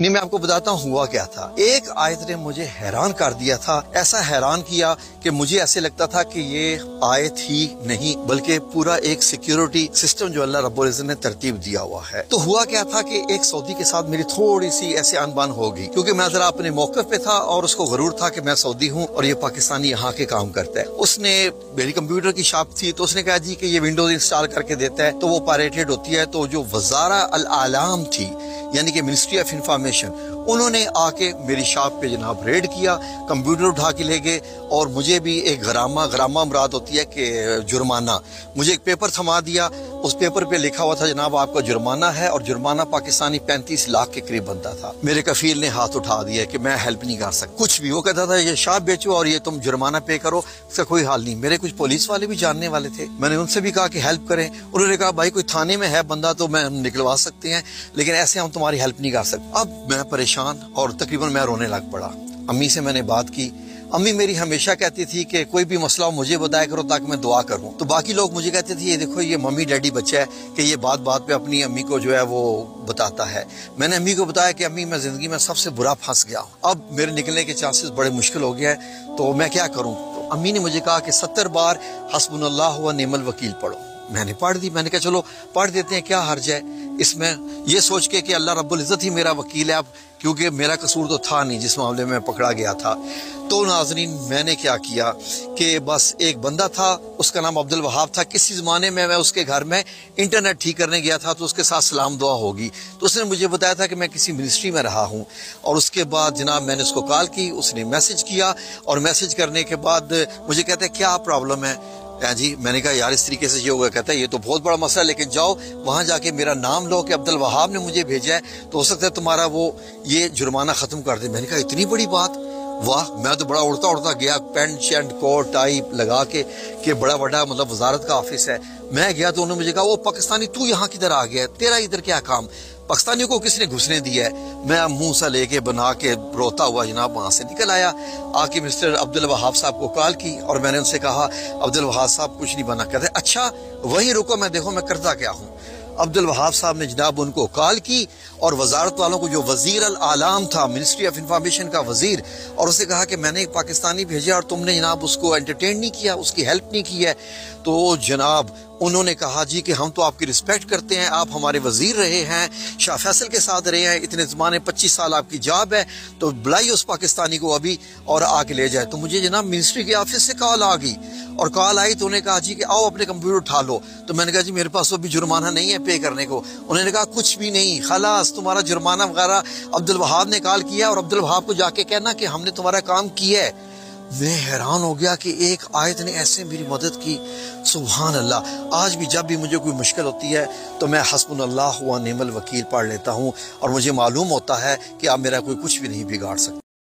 नहीं, मैं आपको बताता हूँ हुआ क्या था। एक आयत ने मुझे हैरान कर दिया था, ऐसा हैरान किया कि मुझे ऐसे लगता था कि ये आयत ही नहीं बल्कि पूरा एक सिक्योरिटी सिस्टम जो अल्लाह रब्बुल इज़्ज़त ने तरतीब दिया हुआ है। तो हुआ क्या था कि एक सऊदी के साथ मेरी थोड़ी सी ऐसे अनबन हो गई, क्योंकि मैं जरा अपने मौक़िफ़ पे था और उसको गरूर था कि मैं सऊदी हूँ और ये पाकिस्तानी यहाँ के काम करता है। उसने मेरी कंप्यूटर की शॉप थी तो उसने कहा जी कि ये विंडोज इंस्टॉल करके देता है, तो वो पायरेटेड होती है। तो जो वज़ारा अल आलाम थी यानी कि मिनिस्ट्री ऑफ इंफॉर्मेशन, उन्होंने आके मेरी शॉप पे जनाब रेड किया, कंप्यूटर उठा के ले गए और मुझे भी एक गरामा मुराद होती है कि जुर्माना, मुझे एक पेपर थमा दिया। उस पेपर पे लिखा हुआ था जनाब आपका जुर्माना है, और जुर्माना पाकिस्तानी 35 लाख के करीब बनता था। मेरे कफील ने हाथ उठा दिया कि मैं हेल्प नहीं कर सकता कुछ भी। वो कहता था ये शॉप बेचो और ये तुम जुर्माना पे करो, इसका कोई हाल नहीं। मेरे कुछ पुलिस वाले भी जानने वाले थे, मैंने उनसे भी कहा कि हेल्प करें। उन्होंने कहा भाई कोई थाने में है बंदा तो मैं निकलवा सकते हैं, लेकिन ऐसे हम तुम्हारी हेल्प नहीं कर सकते। अब मैं परेशान और तकरीबन मैं रोने लग पड़ा। अम्मी से मैंने बात की। अम्मी मेरी हमेशा कहती थी कि कोई भी मसला हो मुझे बताया करो ताकि मैं दुआ करूं। तो बाकी लोग मुझे कहते थे ये देखो ये मम्मी डैडी बच्चा है कि ये बात बात पे अपनी अम्मी को जो है वो बताता है। मैंने अम्मी को बताया कि अम्मी मैं जिंदगी में सबसे बुरा फंस गया हूं, अब मेरे निकलने के चांसेस बड़े मुश्किल हो गया है, तो मैं क्या करूं। तो अम्मी ने मुझे कहा कि 70 बार हस्बुनल्लाह व निअमल वकील पढ़ो। मैंने पढ़ दी। मैंने कहा चलो पढ़ देते हैं, क्या हर्ज है इसमें, ये सोच के कि अल्लाह रब्बुल इज़्ज़त ही मेरा वकील है अब, क्योंकि मेरा कसूर तो था नहीं जिस मामले में पकड़ा गया था। तो नाज़रीन मैंने क्या किया कि बस एक बंदा था, उसका नाम अब्दुल वहाब था। किसी ज़माने में मैं उसके घर में इंटरनेट ठीक करने गया था तो उसके साथ सलाम दुआ होगी, तो उसने मुझे बताया था कि मैं किसी मिनिस्ट्री में रहा हूँ। और उसके बाद जनाब मैंने उसको कॉल की, उसने मैसेज किया और मैसेज करने के बाद मुझे कहते हैं क्या प्रॉब्लम है जी। मैंने कहा यार इस तरीके से ये होगा। कहता है ये तो बहुत बड़ा मसला है, लेकिन जाओ वहां जाके मेरा नाम लो कि अब्दुल वहाब ने मुझे भेजा है, तो हो सकता है तुम्हारा वो ये जुर्माना खत्म कर दे। मैंने कहा इतनी बड़ी बात, वाह। मैं तो बड़ा उड़ता उड़ता गया, पेंट शर्ट कोट टाई लगा के बड़ा बड़ा मतलब वजारत का ऑफिस है। मैं गया तो उन्होंने मुझे कहा वो पाकिस्तानी तू यहाँ किधर आ गया, तेरा इधर क्या काम, पाकिस्तानियों को किसने घुसने दिया है। मैं मुंह सा लेके बना के रोता हुआ जनाब वहां से निकल आया। आके मिस्टर अब्दुल वहाब साहब को कॉल की और मैंने उनसे कहा अब्दुल वहाब साहब कुछ नहीं बना। कहते अच्छा वहीं रुको मैं देखो मैं करता क्या हूँ। अब्दुल वहाब साहब ने जनाब उनको कॉल की और वजारत वालों को, जो वजीर अल आलाम था मिनिस्ट्री ऑफ इंफॉर्मेशन का वजीर, और उससे कहा कि मैंने एक पाकिस्तानी भेजा और तुमने जनाब उसको एंटरटेन नहीं किया, उसकी हेल्प नहीं की है। तो जनाब उन्होंने कहा जी कि हम तो आपकी रिस्पेक्ट करते हैं, आप हमारे वजीर रहे हैं, शाह फैसल के साथ रहे हैं इतने ज़माने, 25 साल आपकी जॉब है, तो बुलाइए उस पाकिस्तानी को अभी और आके ले जाए। तो मुझे जनाब मिनिस्ट्री के ऑफिस से कॉल आ गई और कॉल आई तो उन्होंने कहा जी कि आओ अपने कंप्यूटर उठा लो। तो मैंने कहा जी मेरे पास तो अभी जुर्माना नहीं है पे करने को। उन्होंने कहा कुछ भी नहीं, खलास तुम्हारा जुर्माना वगैरह अब्दुल वहाब ने कॉल किया और अब्दुल वहाब को जाके कहना कि हमने तुम्हारा काम किया है। मैं हैरान हो गया कि एक आयत ने ऐसे मेरी मदद की, सुभान अल्लाह। आज भी जब भी मुझे कोई मुश्किल होती है तो मैं हस्बुनल्लाह व निअमल वकील पढ़ लेता हूँ और मुझे मालूम होता है कि अब मेरा कोई कुछ भी नहीं बिगाड़ सकता।